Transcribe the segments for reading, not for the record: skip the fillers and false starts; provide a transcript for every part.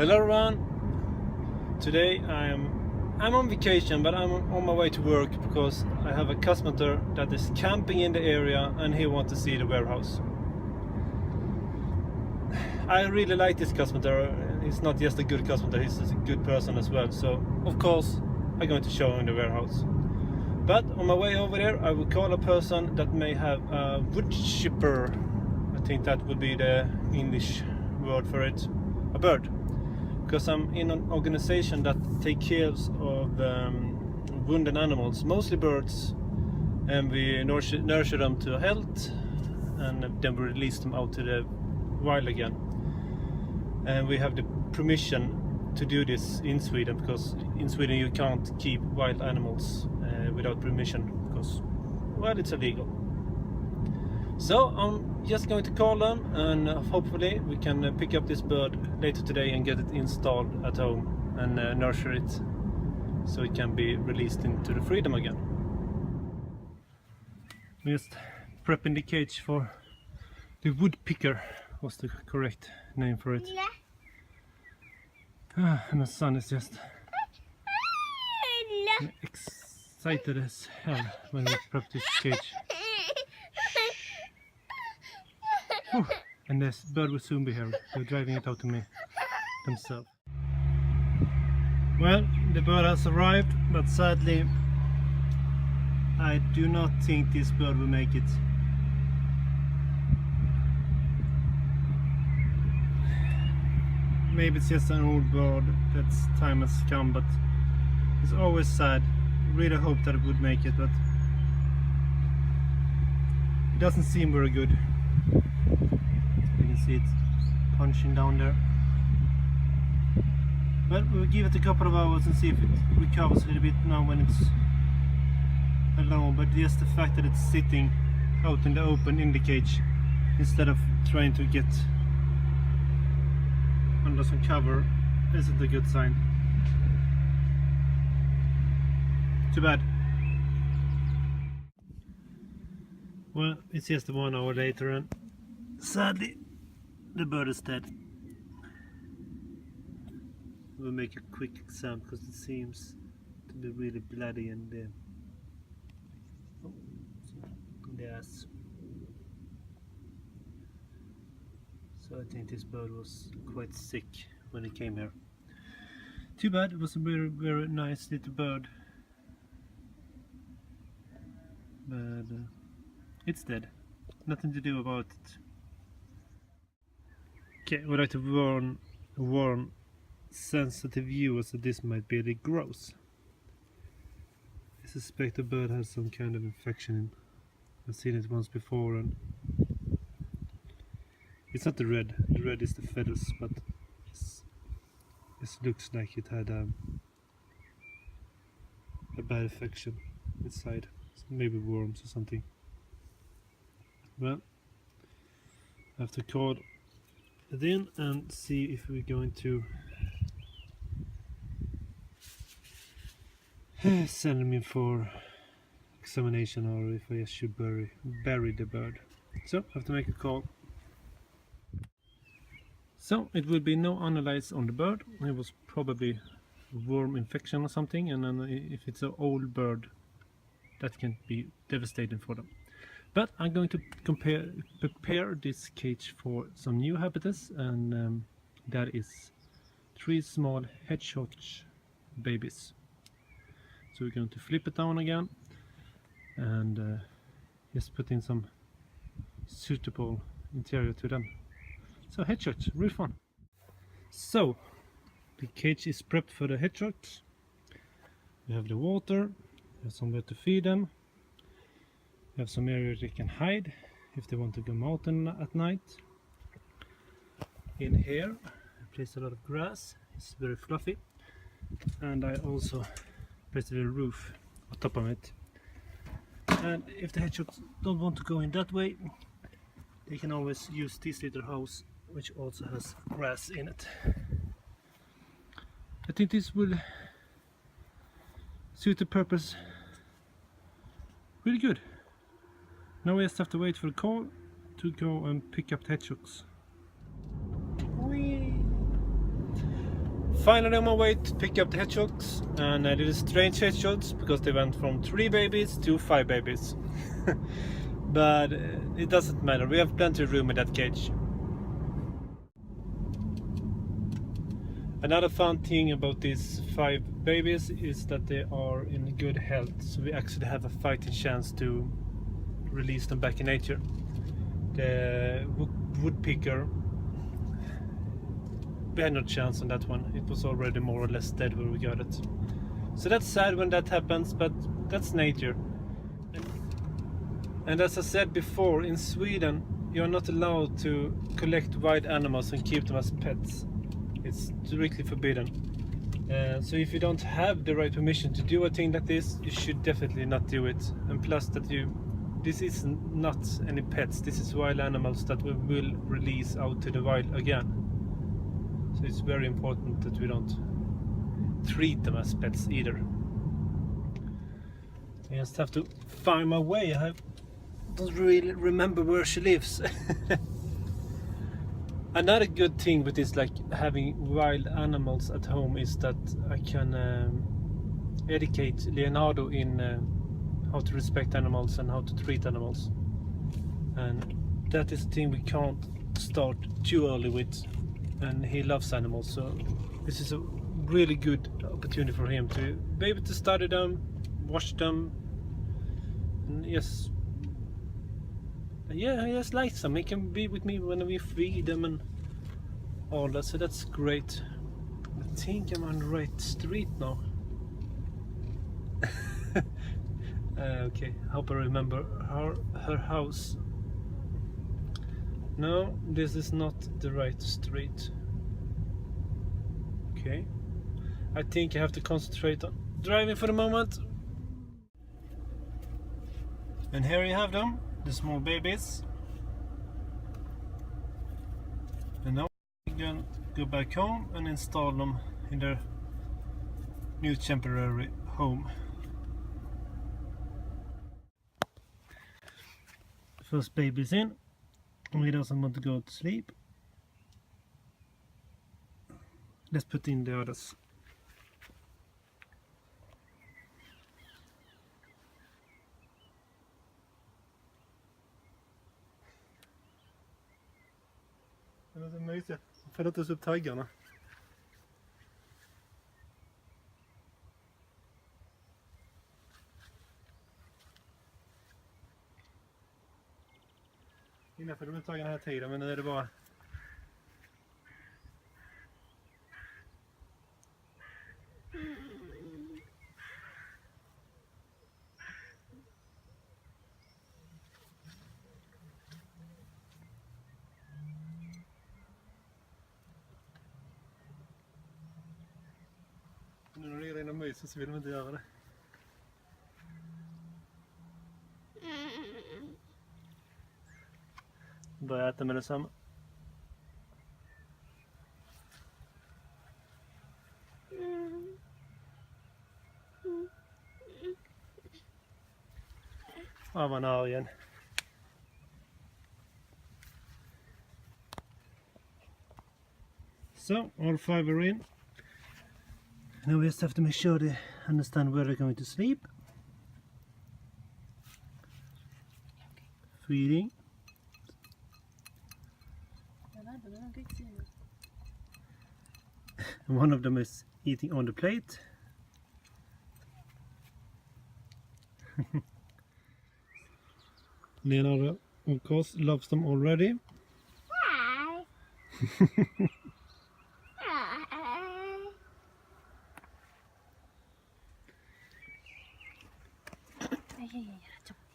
Hello everyone. Today I'm on vacation, but I'm on my way to work because I have a customer that is camping in the area and he wants to see the warehouse. I really like this customer. He's not just a good customer, he's a good person as well. So of course I'm going to show him the warehouse. But on my way over there I will call a person that may have a wood chipper. I think that would be the English word for it. A bird. Because I'm in an organization that takes care of wounded animals, mostly birds, and we nurture them to health, and then we release them out to the wild again. And we have the permission to do this in Sweden, because in Sweden you can't keep wild animals without permission, because, well, it's illegal. So I'm just going to call them, and hopefully we can pick up this bird later today and get it installed at home and nurture it so it can be released into the freedom again. We're just prepping the cage for the woodpecker, was the correct name for it. And my son is just excited as hell when we prep this cage. Whew. And this bird will soon be here. They're driving it out to me themselves. Well, the bird has arrived, but sadly I do not think this bird will make it. Maybe it's just an old bird that's time has come, but it's always sad. I really hope that it would make it, but it doesn't seem very good. You can see it punching down there. But we'll give it a couple of hours and see if it recovers a little bit now when it's alone. But just the fact that it's sitting out in the open in the cage instead of trying to get under some cover isn't a good sign. Too bad. Well, it's just 1 hour later and sadly the bird is dead. We'll make a quick exam because it seems to be really bloody in the ass. So I think this bird was quite sick when it came here. Too bad, it was a very, very nice little bird. But it's dead. Nothing to do about it. Okay, I would like to warn sensitive viewers that this might be a bit gross. I suspect the bird has some kind of infection. I've seen it once before, and it's not the red is the feathers, but it looks like it had a bad infection inside, maybe worms or something. Well, I have to call it in and see if we're going to send him in for examination or if I should bury the bird. So I have to make a call. So it will be no analysis on the bird. It was probably worm infection or something, and then if it's an old bird that can be devastating for them. But I'm going to prepare this cage for some new habitats, and that is 3 small hedgehog babies. So we're going to flip it down again and just put in some suitable interior to them. So hedgehogs, real fun. So the cage is prepped for the hedgehogs. We have the water, we have somewhere to feed them. We have some area they can hide if they want to go out at night. In here I placed a lot of grass, it's very fluffy, and I also placed a little roof on top of it. And if the hedgehogs don't want to go in that way, they can always use this little house, which also has grass in it. I think this will suit the purpose really good. Now we just have to wait for the call to go and pick up the hedgehogs. Whee! finally on my way to pick up the hedgehogs, and I did strange hedgehogs because they went from 3 babies to 5 babies. But it doesn't matter, we have plenty of room in that cage. Another fun thing about these 5 babies is that they are in good health, so we actually have a fighting chance to release them back in nature. The woodpecker, we had no chance on that one. It was already more or less dead when we got it. So that's sad when that happens, but that's nature. And as I said before, in Sweden you are not allowed to collect wild animals and keep them as pets. It's strictly forbidden. So if you don't have the right permission to do a thing like this, you should definitely not do it. And plus that this is not any pets, this is wild animals that we will release out to the wild again. So it's very important that we don't treat them as pets either. I just have to find my way. I don't really remember where she lives. Another good thing with this, like having wild animals at home, is that I can educate Leonardo in how to respect animals and how to treat animals. And that is a thing we can't start too early with. And he loves animals, so this is a really good opportunity for him to be able to study them, watch them, and yes, yeah, he just likes them. He can be with me when we feed them and all that, so that's great. I think I'm on the right street now. Okay, hope I remember her house. No, this is not the right street. Okay, I think I have to concentrate on driving for the moment. And here you have them, the small babies. And now we can go back home and install them in their new temporary home. First baby's in. He doesn't want to go to sleep. Let's put in the others. Det är så mysigt. Jag får inte upp taggarna. Innan får du inte taggarna hela tiden, men nu är det bara... Nu när det är rena myset så vill de inte göra det. Börja äta med detsamma. Ja, man har igen. So, all 5 are in. Now we just have to make sure they understand where they're going to sleep. Feeding. And one of them is eating on the plate. Leonardo, of course, loves them already.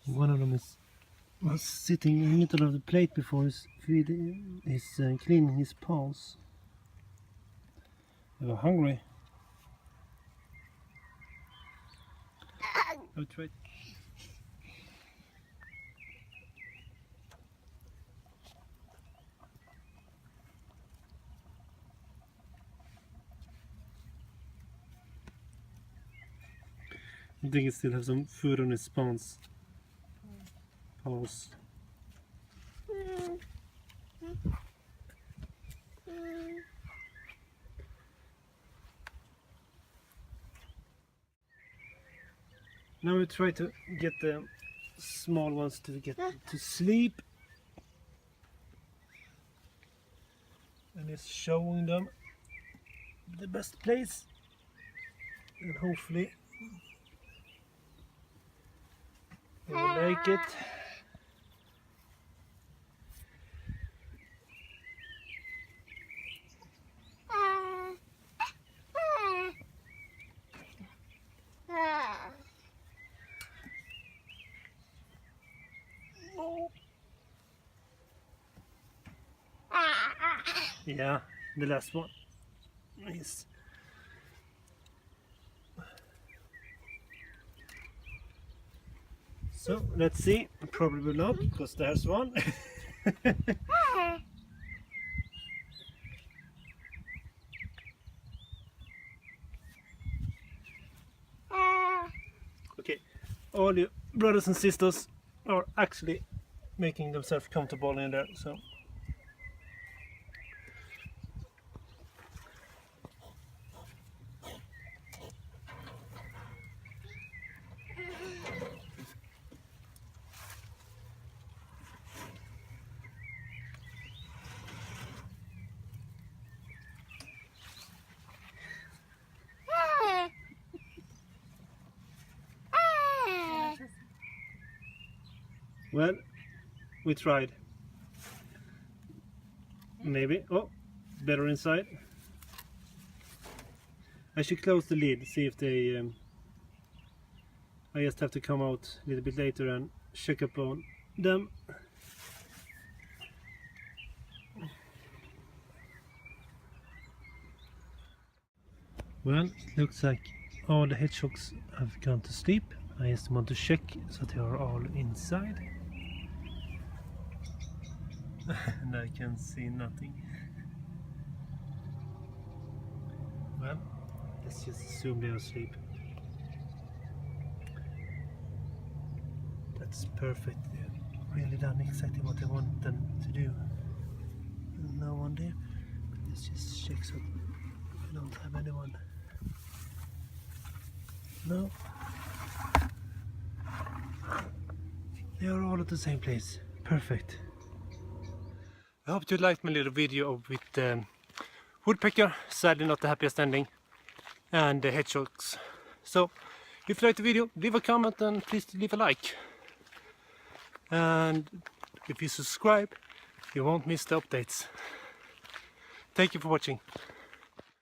One of them was sitting in the middle of the plate before he's cleaning his paws. They were hungry. Oh, try. I think he still has some food on his paws. Now we try to get the small ones to get to sleep. And it's showing them the best place. And hopefully they will like it. Yeah, the last one is. So let's see. Probably not, because there's one. Okay, all you brothers and sisters are actually making themselves comfortable in there. So. Well, we tried. Maybe. Oh, better inside. I should close the lid, see if they... I just have to come out a little bit later and check up on them. Well, it looks like all the hedgehogs have gone to sleep. I just want to check so they are all inside. And I can see nothing. Well, let's just assume they are asleep. That's perfect. They've really done exactly what I want them to do. No one there. Let's just check so we don't have anyone. No. They are all at the same place. Perfect. I hope you liked my little video with woodpecker, sadly not the happiest ending, and the hedgehogs. So, if you liked the video, leave a comment and please leave a like. And if you subscribe, you won't miss the updates. Thank you for watching.